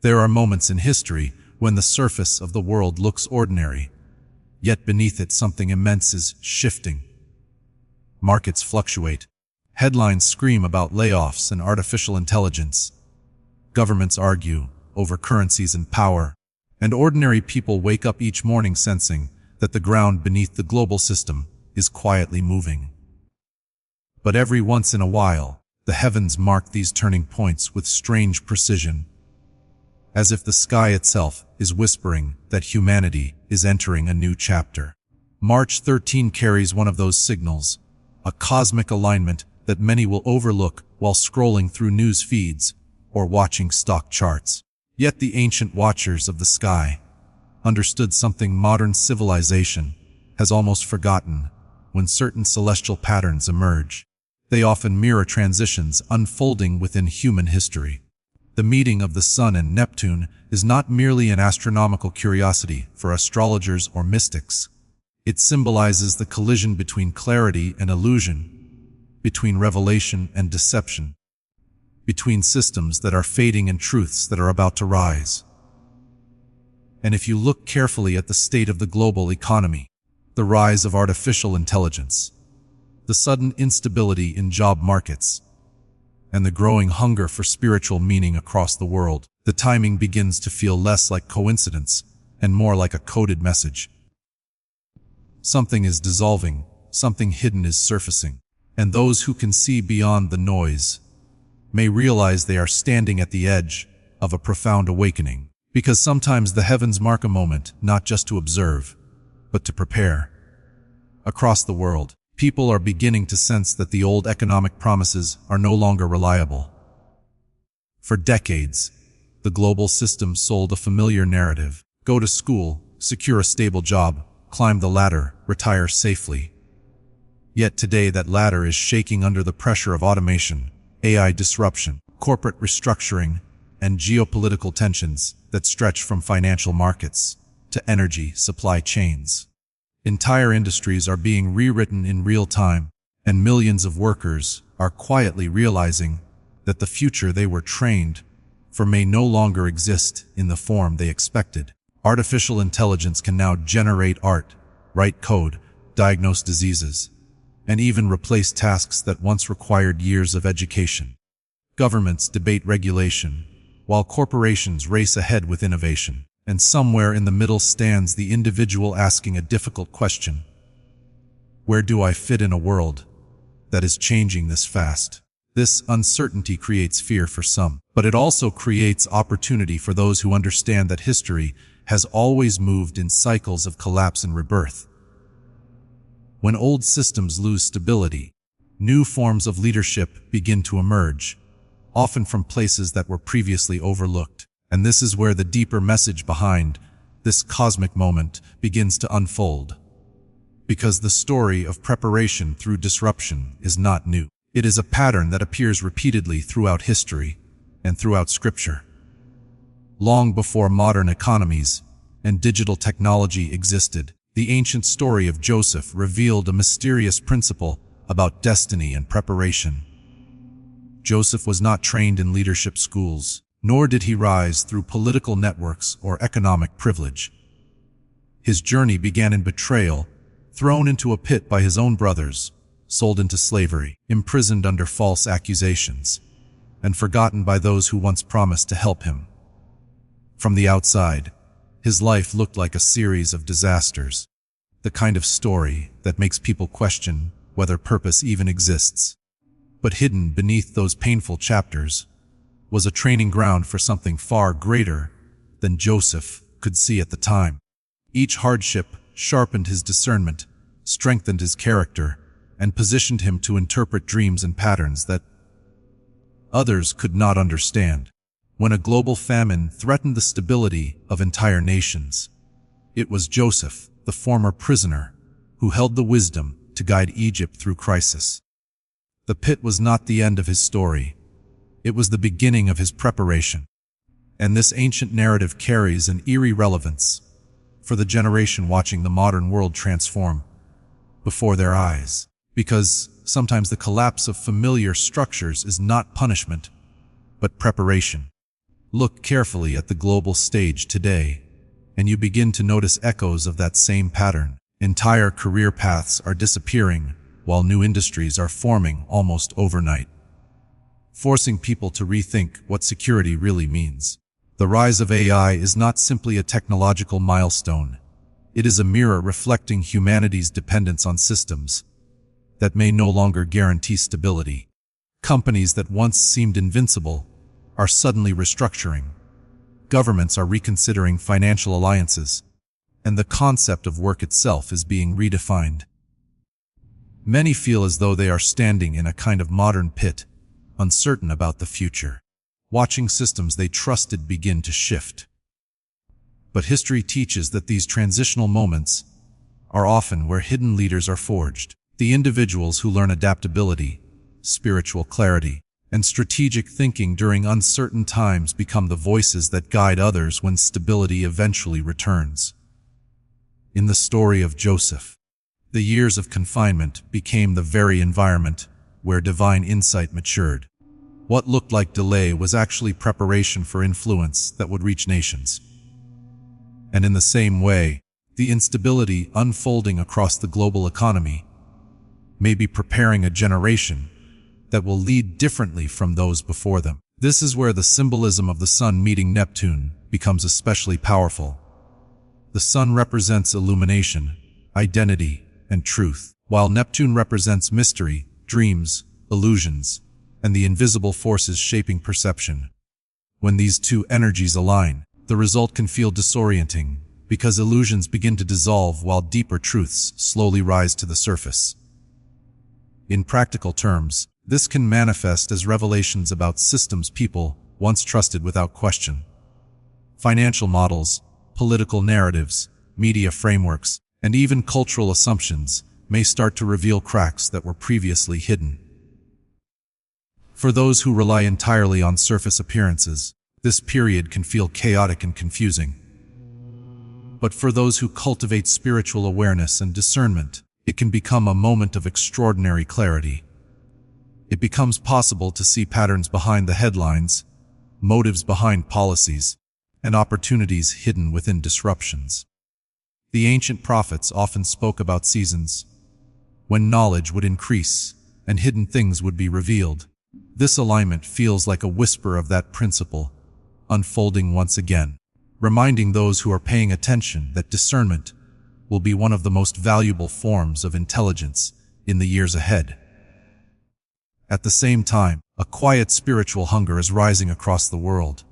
There are moments in history when the surface of the world looks ordinary, yet beneath it something immense is shifting. Markets fluctuate. Headlines scream about layoffs and artificial intelligence. Governments argue over currencies and power, and ordinary people wake up each morning sensing that the ground beneath the global system is quietly moving. But every once in a while, the heavens mark these turning points with strange precision, as if the sky itself is whispering that humanity is entering a new chapter. March 13 carries one of those signals, a cosmic alignment that many will overlook while scrolling through news feeds or watching stock charts. Yet the ancient watchers of the sky understood something modern civilization has almost forgotten. When certain celestial patterns emerge, they often mirror transitions unfolding within human history. The meeting of the Sun and Neptune is not merely an astronomical curiosity for astrologers or mystics. It symbolizes the collision between clarity and illusion, between revelation and deception, between systems that are fading and truths that are about to rise. And if you look carefully at the state of the global economy, the rise of artificial intelligence, the sudden instability in job markets, and the growing hunger for spiritual meaning across the world, the timing begins to feel less like coincidence and more like a coded message. Something is dissolving, something hidden is surfacing, and those who can see beyond the noise may realize they are standing at the edge of a profound awakening, because sometimes the heavens mark a moment not just to observe, but to prepare. Across the world, people are beginning to sense that the old economic promises are no longer reliable. For decades, the global system sold a familiar narrative: go to school, secure a stable job, climb the ladder, retire safely. Yet today that ladder is shaking under the pressure of automation, AI disruption, corporate restructuring, and geopolitical tensions that stretch from financial markets to energy supply chains. Entire industries are being rewritten in real time, and millions of workers are quietly realizing that the future they were trained for may no longer exist in the form they expected. Artificial intelligence can now generate art, write code, diagnose diseases, and even replace tasks that once required years of education. Governments debate regulation, while corporations race ahead with innovation. And somewhere in the middle stands the individual asking a difficult question: where do I fit in a world that is changing this fast? This uncertainty creates fear for some, but it also creates opportunity for those who understand that history has always moved in cycles of collapse and rebirth. When old systems lose stability, new forms of leadership begin to emerge, often from places that were previously overlooked. And this is where the deeper message behind this cosmic moment begins to unfold. Because the story of preparation through disruption is not new. It is a pattern that appears repeatedly throughout history and throughout Scripture. Long before modern economies and digital technology existed, the ancient story of Joseph revealed a mysterious principle about destiny and preparation. Joseph was not trained in leadership schools, nor did he rise through political networks or economic privilege. His journey began in betrayal, thrown into a pit by his own brothers, sold into slavery, imprisoned under false accusations, and forgotten by those who once promised to help him. From the outside, his life looked like a series of disasters, the kind of story that makes people question whether purpose even exists. But hidden beneath those painful chapters was a training ground for something far greater than Joseph could see at the time. Each hardship sharpened his discernment, strengthened his character, and positioned him to interpret dreams and patterns that others could not understand. When a global famine threatened the stability of entire nations, it was Joseph, the former prisoner, who held the wisdom to guide Egypt through crisis. The pit was not the end of his story. It was the beginning of his preparation. And this ancient narrative carries an eerie relevance for the generation watching the modern world transform before their eyes. Because sometimes the collapse of familiar structures is not punishment, but preparation. Look carefully at the global stage today, and you begin to notice echoes of that same pattern. Entire career paths are disappearing, while new industries are forming almost overnight, forcing people to rethink what security really means. The rise of AI is not simply a technological milestone. It is a mirror reflecting humanity's dependence on systems that may no longer guarantee stability. Companies that once seemed invincible are suddenly restructuring. Governments are reconsidering financial alliances, and the concept of work itself is being redefined. Many feel as though they are standing in a kind of modern pit, uncertain about the future, watching systems they trusted begin to shift. But history teaches that these transitional moments are often where hidden leaders are forged. The individuals who learn adaptability, spiritual clarity, and strategic thinking during uncertain times become the voices that guide others when stability eventually returns. In the story of Joseph, the years of confinement became the very environment where divine insight matured. What looked like delay was actually preparation for influence that would reach nations. And in the same way, the instability unfolding across the global economy may be preparing a generation that will lead differently from those before them. This is where the symbolism of the Sun meeting Neptune becomes especially powerful. The Sun represents illumination, identity, and truth, while Neptune represents mystery, dreams, illusions, and the invisible forces shaping perception. When these two energies align, the result can feel disorienting, because illusions begin to dissolve while deeper truths slowly rise to the surface. In practical terms, this can manifest as revelations about systems people once trusted without question. Financial models, political narratives, media frameworks, and even cultural assumptions may start to reveal cracks that were previously hidden. For those who rely entirely on surface appearances, this period can feel chaotic and confusing. But for those who cultivate spiritual awareness and discernment, it can become a moment of extraordinary clarity. It becomes possible to see patterns behind the headlines, motives behind policies, and opportunities hidden within disruptions. The ancient prophets often spoke about seasons when knowledge would increase and hidden things would be revealed. This alignment feels like a whisper of that principle, unfolding once again, reminding those who are paying attention that discernment will be one of the most valuable forms of intelligence in the years ahead. At the same time, a quiet spiritual hunger is rising across the world.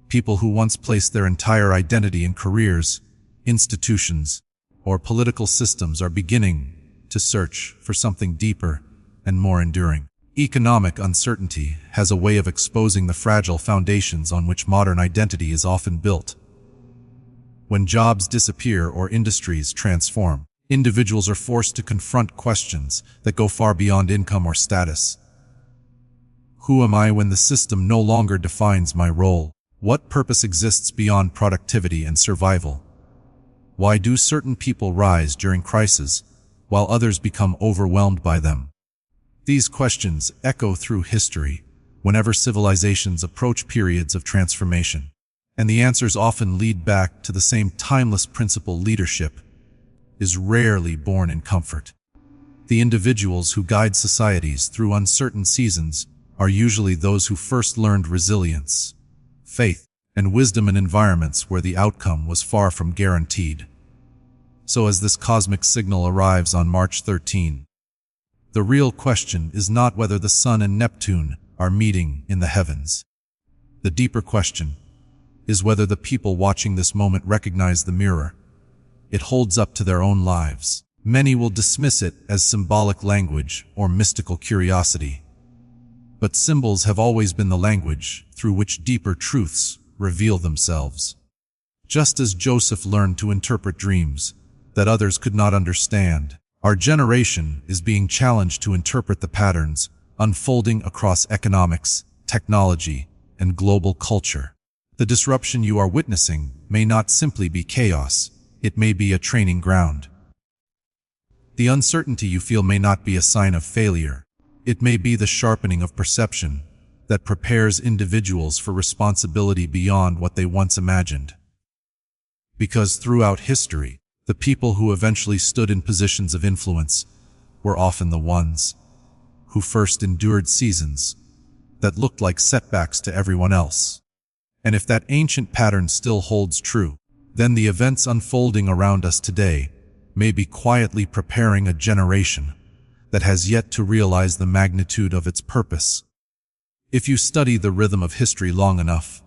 People who once placed their entire identity in careers, institutions, or political systems are beginning to search for something deeper and more enduring. Economic uncertainty has a way of exposing the fragile foundations on which modern identity is often built. When jobs disappear or industries transform, individuals are forced to confront questions that go far beyond income or status. Who am I when the system no longer defines my role? What purpose exists beyond productivity and survival? Why do certain people rise during crises, while others become overwhelmed by them? These questions echo through history whenever civilizations approach periods of transformation, and the answers often lead back to the same timeless principle: leadership is rarely born in comfort. The individuals who guide societies through uncertain seasons are usually those who first learned resilience, faith, and wisdom in environments where the outcome was far from guaranteed. So as this cosmic signal arrives on March 13, the real question is not whether the Sun and Neptune are meeting in the heavens. The deeper question is whether the people watching this moment recognize the mirror it holds up to their own lives. Many will dismiss it as symbolic language or mystical curiosity. But symbols have always been the language through which deeper truths reveal themselves. Just as Joseph learned to interpret dreams that others could not understand, our generation is being challenged to interpret the patterns unfolding across economics, technology, and global culture. The disruption you are witnessing may not simply be chaos, it may be a training ground. The uncertainty you feel may not be a sign of failure. It may be the sharpening of perception, that prepares individuals for responsibility beyond what they once imagined. Because throughout history, the people who eventually stood in positions of influence were often the ones who first endured seasons that looked like setbacks to everyone else. And if that ancient pattern still holds true, then the events unfolding around us today may be quietly preparing a generation that has yet to realize the magnitude of its purpose. If you study the rhythm of history long enough,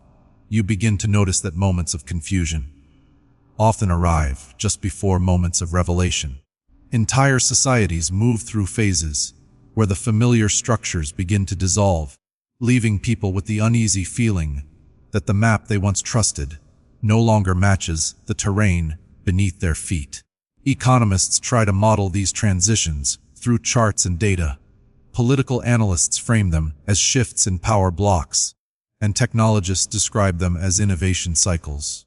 you begin to notice that moments of confusion often arrive just before moments of revelation. Entire societies move through phases where the familiar structures begin to dissolve, leaving people with the uneasy feeling that the map they once trusted no longer matches the terrain beneath their feet. Economists try to model these transitions through charts and data. Political analysts frame them as shifts in power blocks, and technologists describe them as innovation cycles.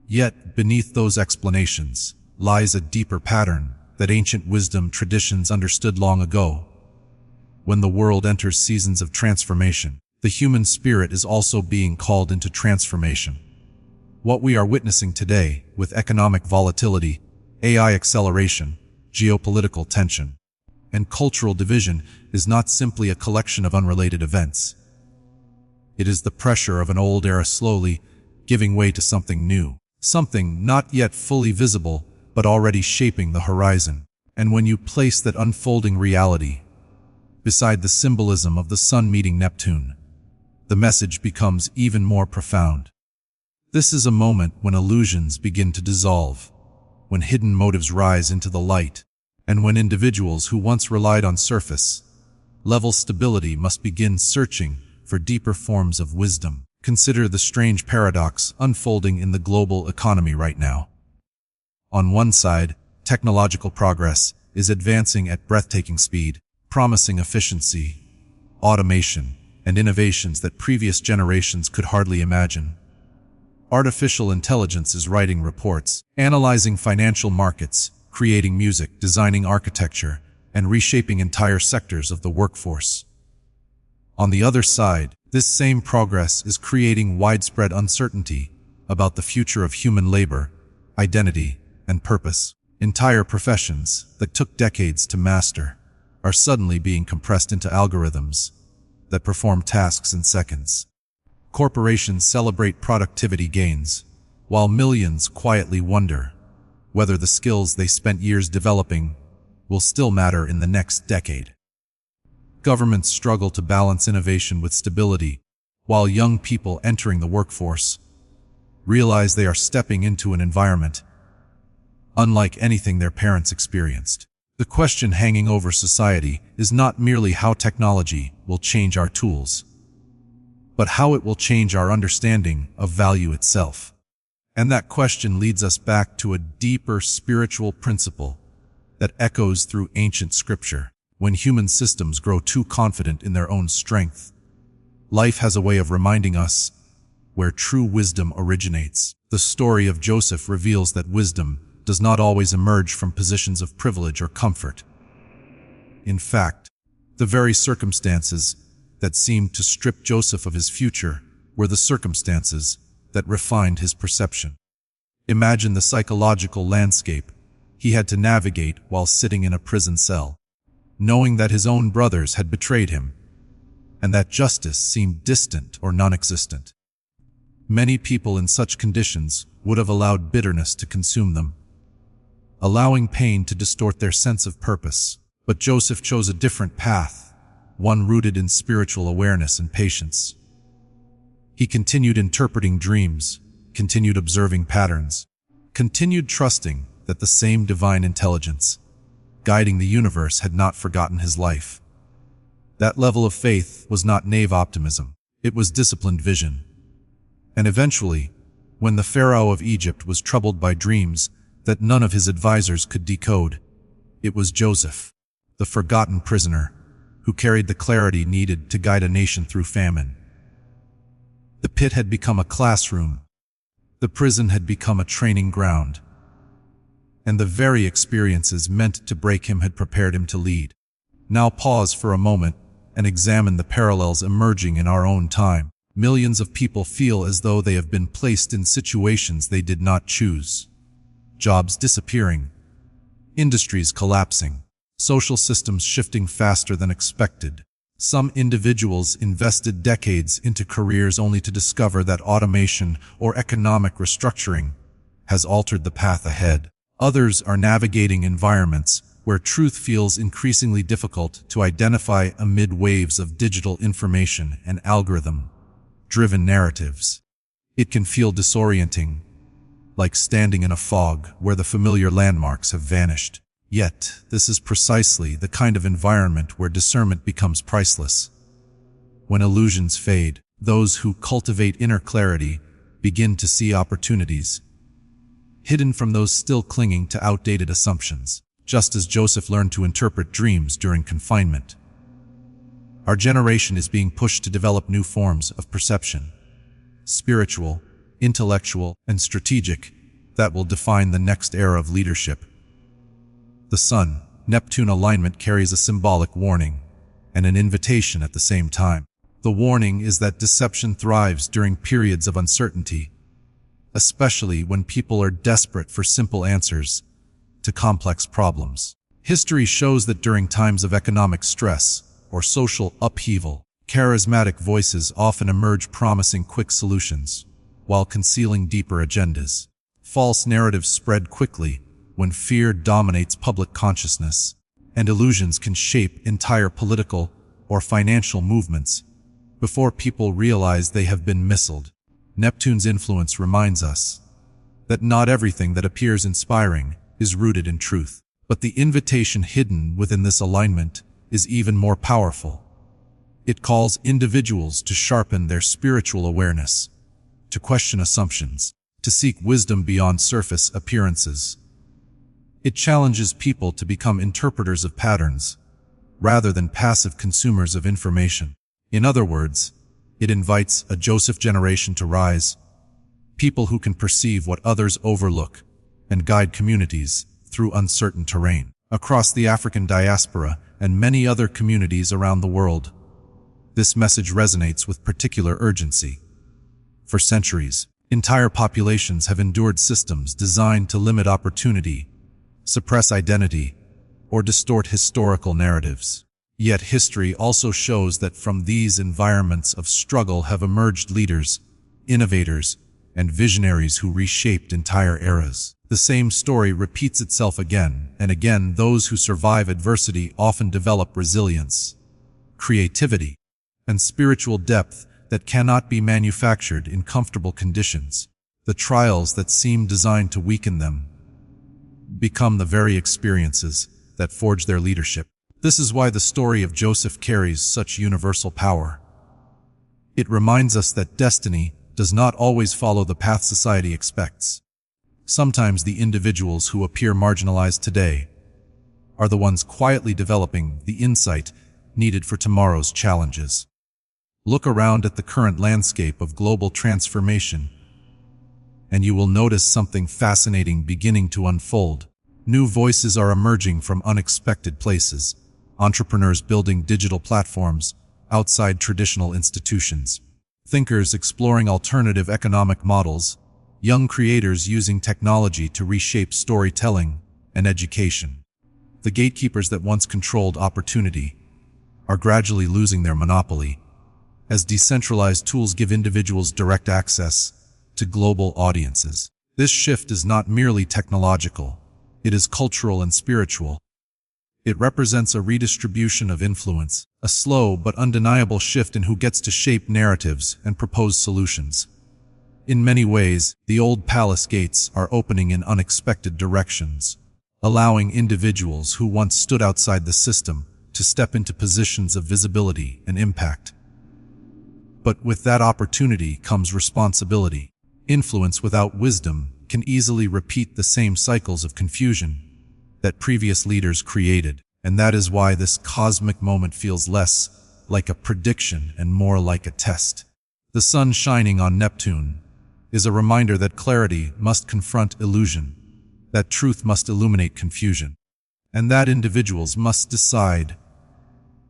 Yet, beneath those explanations lies a deeper pattern that ancient wisdom traditions understood long ago. When the world enters seasons of transformation, the human spirit is also being called into transformation. What we are witnessing today, with economic volatility, AI acceleration, geopolitical tension, and cultural division, is not simply a collection of unrelated events. It is the pressure of an old era slowly giving way to something new, something not yet fully visible, but already shaping the horizon. And when you place that unfolding reality beside the symbolism of the Sun meeting Neptune, the message becomes even more profound. This is a moment when illusions begin to dissolve, when hidden motives rise into the light, and when individuals who once relied on surface-level stability must begin searching for deeper forms of wisdom. Consider the strange paradox unfolding in the global economy right now. On one side, technological progress is advancing at breathtaking speed, promising efficiency, automation, and innovations that previous generations could hardly imagine. Artificial intelligence is writing reports, analyzing financial markets, creating music, designing architecture, and reshaping entire sectors of the workforce. On the other side, this same progress is creating widespread uncertainty about the future of human labor, identity, and purpose. Entire professions that took decades to master are suddenly being compressed into algorithms that perform tasks in seconds. Corporations celebrate productivity gains, while millions quietly wonder whether the skills they spent years developing will still matter in the next decade. Governments struggle to balance innovation with stability, while young people entering the workforce realize they are stepping into an environment unlike anything their parents experienced. The question hanging over society is not merely how technology will change our tools, but how it will change our understanding of value itself. And that question leads us back to a deeper spiritual principle that echoes through ancient scripture. When human systems grow too confident in their own strength, life has a way of reminding us where true wisdom originates. The story of Joseph reveals that wisdom does not always emerge from positions of privilege or comfort. In fact, the very circumstances that seemed to strip Joseph of his future were the circumstances that refined his perception. Imagine the psychological landscape he had to navigate while sitting in a prison cell, knowing that his own brothers had betrayed him, and that justice seemed distant or non-existent. Many people in such conditions would have allowed bitterness to consume them, allowing pain to distort their sense of purpose. But Joseph chose a different path, one rooted in spiritual awareness and patience. He continued interpreting dreams, continued observing patterns, continued trusting that the same divine intelligence guiding the universe had not forgotten his life. That level of faith was not naive optimism, it was disciplined vision. And eventually, when the Pharaoh of Egypt was troubled by dreams that none of his advisors could decode, it was Joseph, the forgotten prisoner, who carried the clarity needed to guide a nation through famine. The pit had become a classroom, the prison had become a training ground, and the very experiences meant to break him had prepared him to lead. Now pause for a moment and examine the parallels emerging in our own time. Millions of people feel as though they have been placed in situations they did not choose. Jobs disappearing, industries collapsing, social systems shifting faster than expected. Some individuals invested decades into careers only to discover that automation or economic restructuring has altered the path ahead. Others are navigating environments where truth feels increasingly difficult to identify amid waves of digital information and algorithm-driven narratives. It can feel disorienting, like standing in a fog where the familiar landmarks have vanished. Yet, this is precisely the kind of environment where discernment becomes priceless. When illusions fade, those who cultivate inner clarity begin to see opportunities hidden from those still clinging to outdated assumptions. Just as Joseph learned to interpret dreams during confinement, our generation is being pushed to develop new forms of perception, spiritual, intellectual, and strategic, that will define the next era of leadership. The Sun-Neptune alignment carries a symbolic warning and an invitation at the same time. The warning is that deception thrives during periods of uncertainty, especially when people are desperate for simple answers to complex problems. History shows that during times of economic stress or social upheaval, charismatic voices often emerge promising quick solutions while concealing deeper agendas. False narratives spread quickly when fear dominates public consciousness, and illusions can shape entire political or financial movements before people realize they have been misled. Neptune's influence reminds us that not everything that appears inspiring is rooted in truth, but the invitation hidden within this alignment is even more powerful. It calls individuals to sharpen their spiritual awareness, to question assumptions, to seek wisdom beyond surface appearances. It challenges people to become interpreters of patterns, rather than passive consumers of information. In other words, it invites a Joseph generation to rise, people who can perceive what others overlook and guide communities through uncertain terrain. Across the African diaspora and many other communities around the world, this message resonates with particular urgency. For centuries, entire populations have endured systems designed to limit opportunity, suppress identity, or distort historical narratives. Yet history also shows that from these environments of struggle have emerged leaders, innovators, and visionaries who reshaped entire eras. The same story repeats itself again and again. Those who survive adversity often develop resilience, creativity, and spiritual depth that cannot be manufactured in comfortable conditions. The trials that seem designed to weaken them become the very experiences that forge their leadership. This is why the story of Joseph carries such universal power. It reminds us that destiny does not always follow the path society expects. Sometimes the individuals who appear marginalized today are the ones quietly developing the insight needed for tomorrow's challenges. Look around at the current landscape of global transformation, and you will notice something fascinating beginning to unfold. New voices are emerging from unexpected places. Entrepreneurs building digital platforms outside traditional institutions, thinkers exploring alternative economic models, young creators using technology to reshape storytelling and education. The gatekeepers that once controlled opportunity are gradually losing their monopoly, as decentralized tools give individuals direct access to global audiences. This shift is not merely technological, it is cultural and spiritual. It represents a redistribution of influence, a slow but undeniable shift in who gets to shape narratives and propose solutions. In many ways, the old palace gates are opening in unexpected directions, allowing individuals who once stood outside the system to step into positions of visibility and impact. But with that opportunity comes responsibility. Influence without wisdom can easily repeat the same cycles of confusion that previous leaders created, and that is why this cosmic moment feels less like a prediction and more like a test. The sun shining on Neptune is a reminder that clarity must confront illusion, that truth must illuminate confusion, and that individuals must decide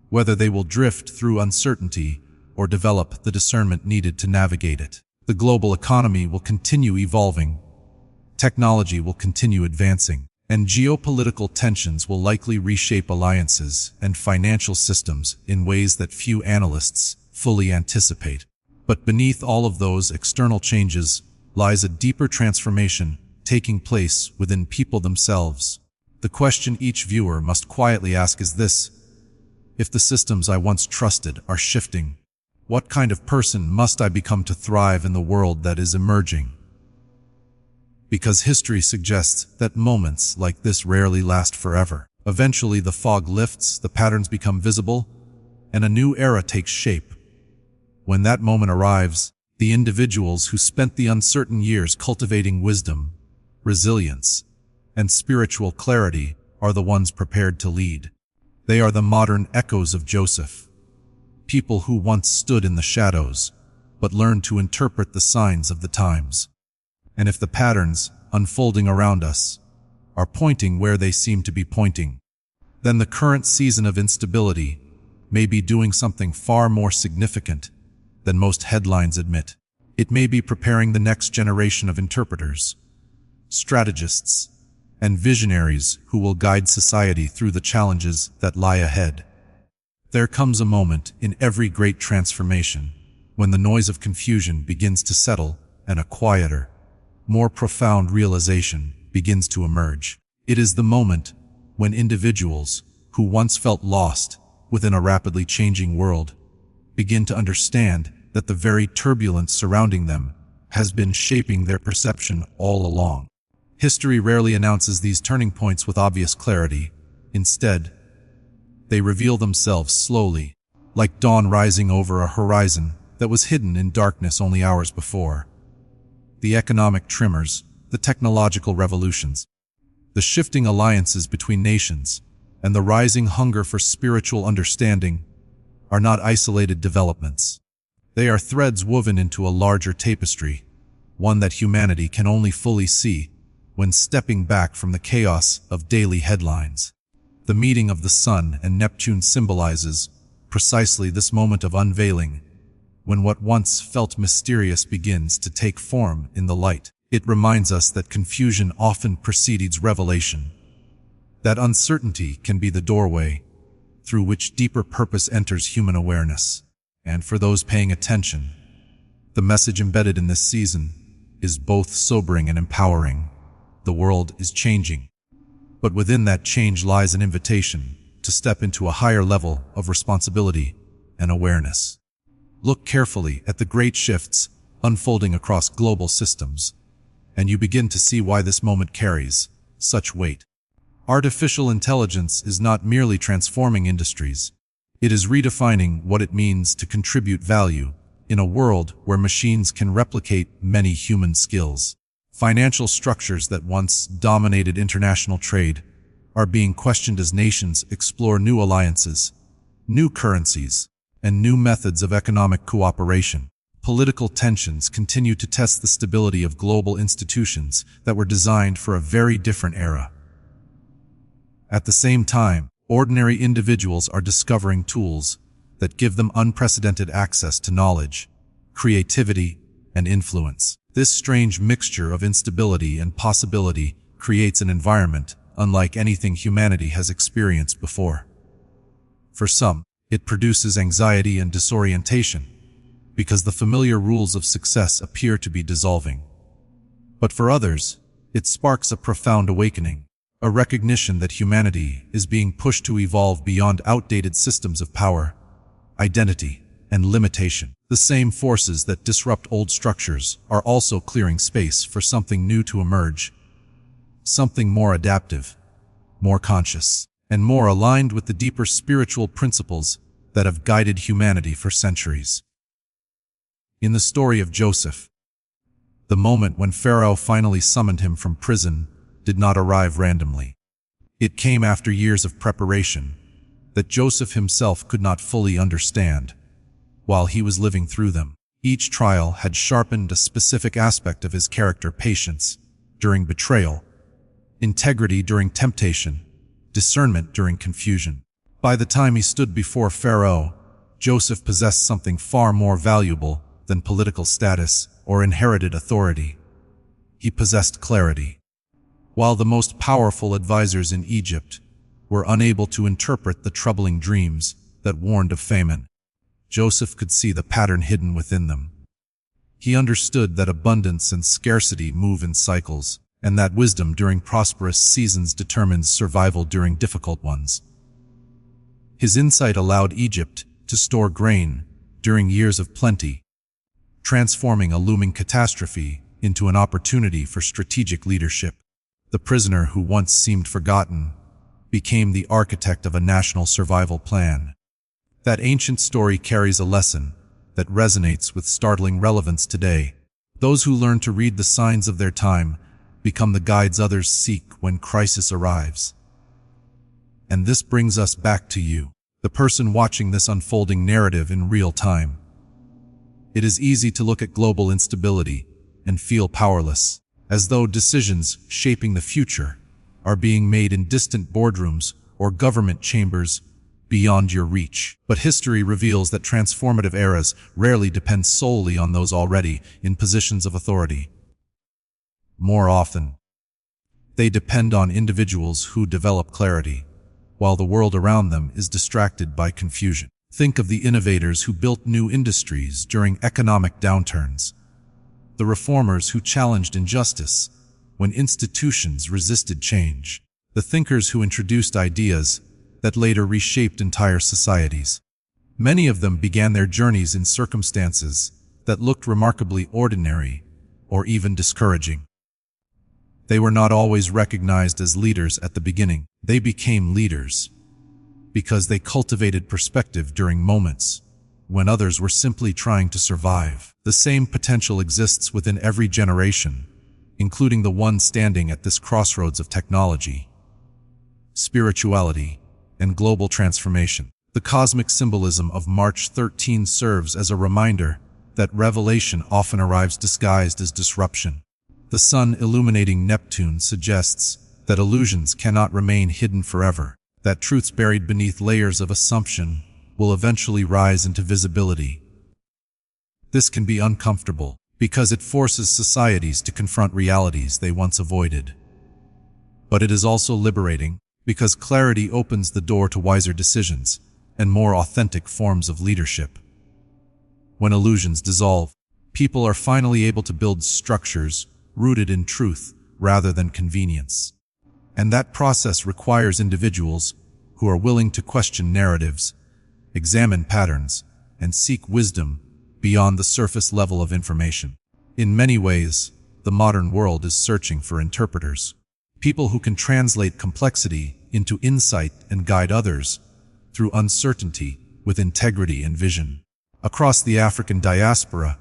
whether they will drift through uncertainty or develop the discernment needed to navigate it. The global economy will continue evolving, technology will continue advancing, and geopolitical tensions will likely reshape alliances and financial systems in ways that few analysts fully anticipate. But beneath all of those external changes lies a deeper transformation taking place within people themselves. The question each viewer must quietly ask is this: if the systems I once trusted are shifting, what kind of person must I become to thrive in the world that is emerging? Because history suggests that moments like this rarely last forever. Eventually the fog lifts, the patterns become visible, and a new era takes shape. When that moment arrives, the individuals who spent the uncertain years cultivating wisdom, resilience, and spiritual clarity are the ones prepared to lead. They are the modern echoes of Joseph, people who once stood in the shadows, but learned to interpret the signs of the times. And if the patterns unfolding around us are pointing where they seem to be pointing, then the current season of instability may be doing something far more significant than most headlines admit. It may be preparing the next generation of interpreters, strategists, and visionaries who will guide society through the challenges that lie ahead. There comes a moment in every great transformation when the noise of confusion begins to settle and a quieter, more profound realization begins to emerge. It is the moment when individuals who once felt lost within a rapidly changing world begin to understand that the very turbulence surrounding them has been shaping their perception all along. History rarely announces these turning points with obvious clarity. Instead, they reveal themselves slowly, like dawn rising over a horizon that was hidden in darkness only hours before. The economic tremors, the technological revolutions, the shifting alliances between nations, and the rising hunger for spiritual understanding are not isolated developments. They are threads woven into a larger tapestry, one that humanity can only fully see when stepping back from the chaos of daily headlines. The meeting of the Sun and Neptune symbolizes precisely this moment of unveiling, when what once felt mysterious begins to take form in the light. It reminds us that confusion often precedes revelation, that uncertainty can be the doorway through which deeper purpose enters human awareness. And for those paying attention, the message embedded in this season is both sobering and empowering. The world is changing, but within that change lies an invitation to step into a higher level of responsibility and awareness. Look carefully at the great shifts unfolding across global systems, and you begin to see why this moment carries such weight. Artificial intelligence is not merely transforming industries. It is redefining what it means to contribute value in a world where machines can replicate many human skills. Financial structures that once dominated international trade are being questioned as nations explore new alliances, new currencies, and new methods of economic cooperation. Political tensions continue to test the stability of global institutions that were designed for a very different era. At the same time, ordinary individuals are discovering tools that give them unprecedented access to knowledge, creativity, and influence. This strange mixture of instability and possibility creates an environment unlike anything humanity has experienced before. For some, it produces anxiety and disorientation, because the familiar rules of success appear to be dissolving. But for others, it sparks a profound awakening, a recognition that humanity is being pushed to evolve beyond outdated systems of power, identity, and limitation. The same forces that disrupt old structures are also clearing space for something new to emerge, something more adaptive, more conscious, and more aligned with the deeper spiritual principles that have guided humanity for centuries. In the story of Joseph, the moment when Pharaoh finally summoned him from prison did not arrive randomly. It came after years of preparation that Joseph himself could not fully understand while he was living through them. Each trial had sharpened a specific aspect of his character: patience during betrayal, integrity during temptation, discernment during confusion. By the time he stood before Pharaoh, Joseph possessed something far more valuable than political status or inherited authority. He possessed clarity. While the most powerful advisors in Egypt were unable to interpret the troubling dreams that warned of famine, Joseph could see the pattern hidden within them. He understood that abundance and scarcity move in cycles, and that wisdom during prosperous seasons determines survival during difficult ones. His insight allowed Egypt to store grain during years of plenty, transforming a looming catastrophe into an opportunity for strategic leadership. The prisoner who once seemed forgotten became the architect of a national survival plan. That ancient story carries a lesson that resonates with startling relevance today. Those who learn to read the signs of their time become the guides others seek when crisis arrives. And this brings us back to you, the person watching this unfolding narrative in real time. It is easy to look at global instability and feel powerless, as though decisions shaping the future are being made in distant boardrooms or government chambers beyond your reach. But history reveals that transformative eras rarely depend solely on those already in positions of authority. More often, they depend on individuals who develop clarity, while the world around them is distracted by confusion. Think of the innovators who built new industries during economic downturns, the reformers who challenged injustice when institutions resisted change, the thinkers who introduced ideas that later reshaped entire societies. Many of them began their journeys in circumstances that looked remarkably ordinary or even discouraging. They were not always recognized as leaders at the beginning. They became leaders because they cultivated perspective during moments when others were simply trying to survive. The same potential exists within every generation, including the one standing at this crossroads of technology, spirituality, and global transformation. The cosmic symbolism of March 13 serves as a reminder that revelation often arrives disguised as disruption. The sun illuminating Neptune suggests that illusions cannot remain hidden forever, that truths buried beneath layers of assumption will eventually rise into visibility. This can be uncomfortable because it forces societies to confront realities they once avoided. But it is also liberating because clarity opens the door to wiser decisions and more authentic forms of leadership. When illusions dissolve, people are finally able to build structures rooted in truth rather than convenience. And that process requires individuals who are willing to question narratives, examine patterns, and seek wisdom beyond the surface level of information. In many ways, the modern world is searching for interpreters, people who can translate complexity into insight and guide others through uncertainty with integrity and vision. Across the African diaspora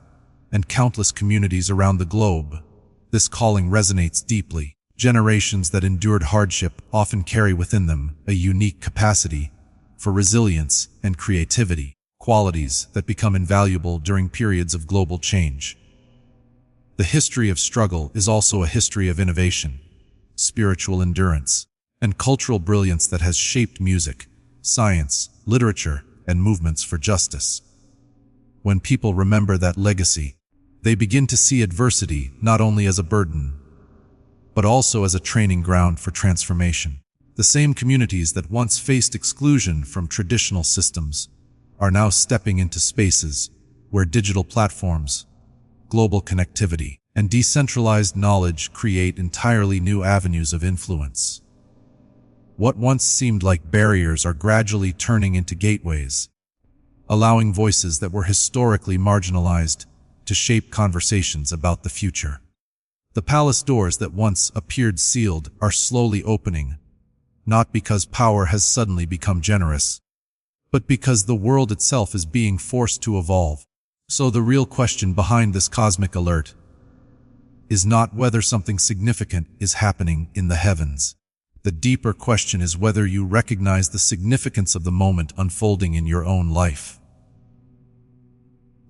and countless communities around the globe, this calling resonates deeply. Generations that endured hardship often carry within them a unique capacity for resilience and creativity, qualities that become invaluable during periods of global change. The history of struggle is also a history of innovation, spiritual endurance, and cultural brilliance that has shaped music, science, literature, and movements for justice. When people remember that legacy, they begin to see adversity not only as a burden, but also as a training ground for transformation. The same communities that once faced exclusion from traditional systems are now stepping into spaces where digital platforms, global connectivity, and decentralized knowledge create entirely new avenues of influence. What once seemed like barriers are gradually turning into gateways, allowing voices that were historically marginalized to shape conversations about the future. The palace doors that once appeared sealed are slowly opening, not because power has suddenly become generous, but because the world itself is being forced to evolve. So the real question behind this cosmic alert is not whether something significant is happening in the heavens. The deeper question is whether you recognize the significance of the moment unfolding in your own life.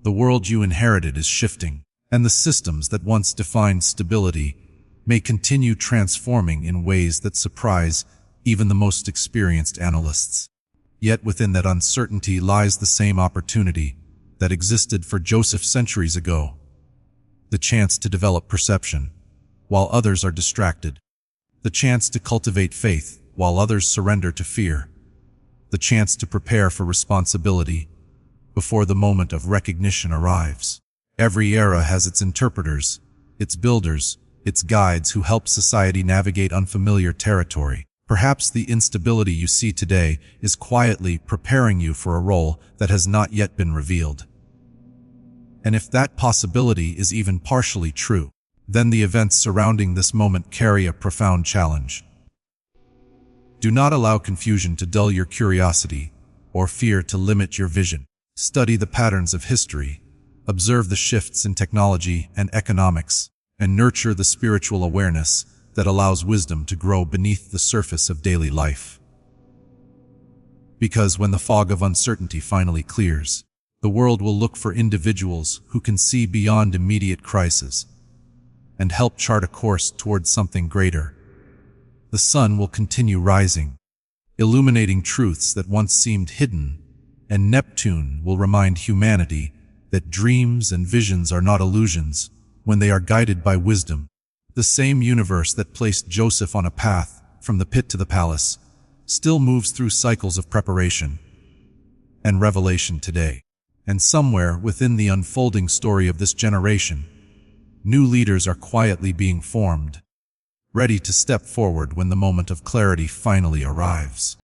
The world you inherited is shifting, and the systems that once defined stability may continue transforming in ways that surprise even the most experienced analysts. Yet within that uncertainty lies the same opportunity that existed for Joseph centuries ago. The chance to develop perception, while others are distracted. The chance to cultivate faith, while others surrender to fear. The chance to prepare for responsibility before the moment of recognition arrives. Every era has its interpreters, its builders, its guides who help society navigate unfamiliar territory. Perhaps the instability you see today is quietly preparing you for a role that has not yet been revealed. And if that possibility is even partially true, then the events surrounding this moment carry a profound challenge. Do not allow confusion to dull your curiosity or fear to limit your vision. Study the patterns of history, observe the shifts in technology and economics, and nurture the spiritual awareness that allows wisdom to grow beneath the surface of daily life. Because when the fog of uncertainty finally clears, the world will look for individuals who can see beyond immediate crises and help chart a course towards something greater. The sun will continue rising, illuminating truths that once seemed hidden, and Neptune will remind humanity that dreams and visions are not illusions when they are guided by wisdom. The same universe that placed Joseph on a path from the pit to the palace still moves through cycles of preparation and revelation today. And somewhere within the unfolding story of this generation, new leaders are quietly being formed, ready to step forward when the moment of clarity finally arrives.